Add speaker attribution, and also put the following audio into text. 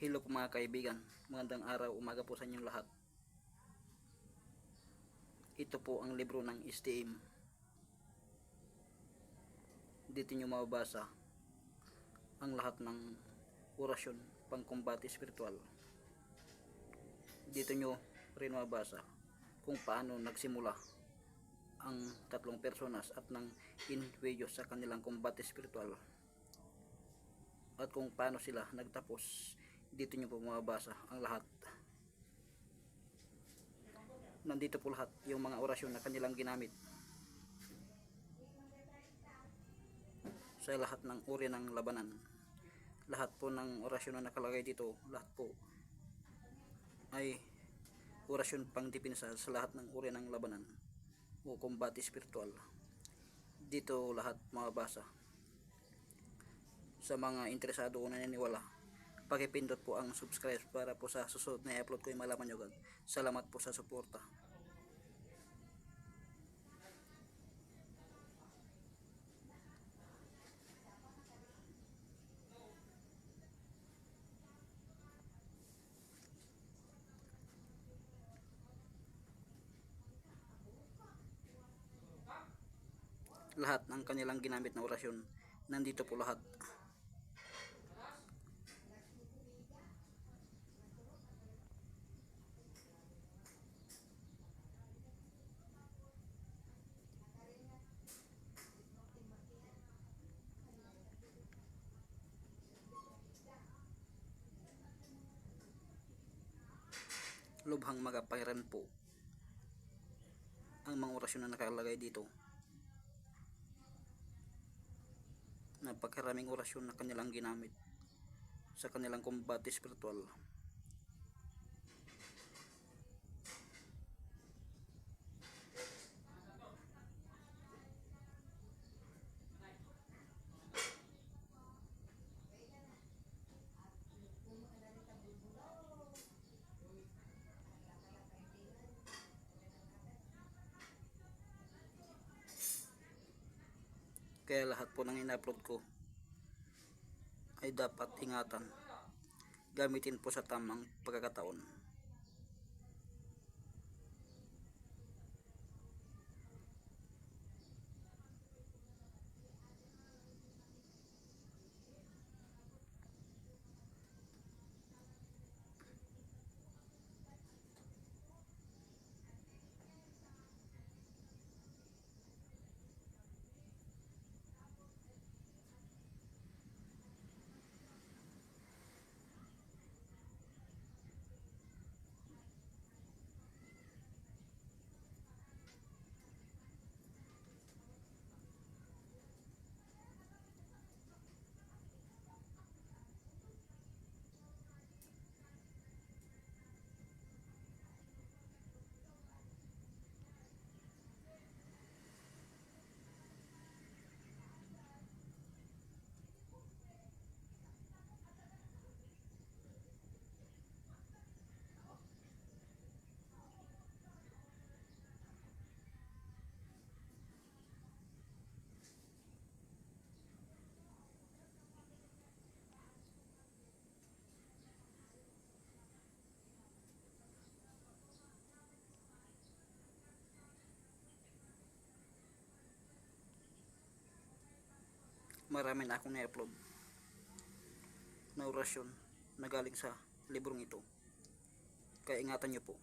Speaker 1: Hello po mga kaibigan, magandang araw, umaga po sa inyong lahat. Ito po ang libro ng STM. Dito nyo mababasa ang lahat ng orasyon pangkumbate spiritual. Dito nyo rin mababasa kung paano nagsimula ang tatlong personas at ng individuo sa kanilang kumbate spiritual, at kung paano sila nagtapos. Dito nyo po mababasa ang lahat. Nandito po lahat yung mga orasyon na kanilang ginamit sa lahat ng uri ng labanan. Lahat po ng orasyon na nakalagay dito, lahat po ay orasyon pang depensa sa lahat ng uri ng labanan o kumbate spiritual. Dito lahat mababasa. Sa mga interesado o naniniwala, pakipindot po ang subscribe para po sa susunod na i-upload ko yung malaman nyo agad. Salamat po sa suporta. Lahat ng kanilang ginamit na orasyon, nandito po lahat. Lubhang magapahiran po ang mga orasyon na nakalagay dito. Napakaraming orasyon na kanilang ginamit sa kanilang kumbate spiritual. Kaya lahat po ng in-upload ko ay dapat ingatan, gamitin po sa tamang pagkakataon. Marami na akong na-upload na orasyon na galing sa librong ito, kaya ingatan nyo po.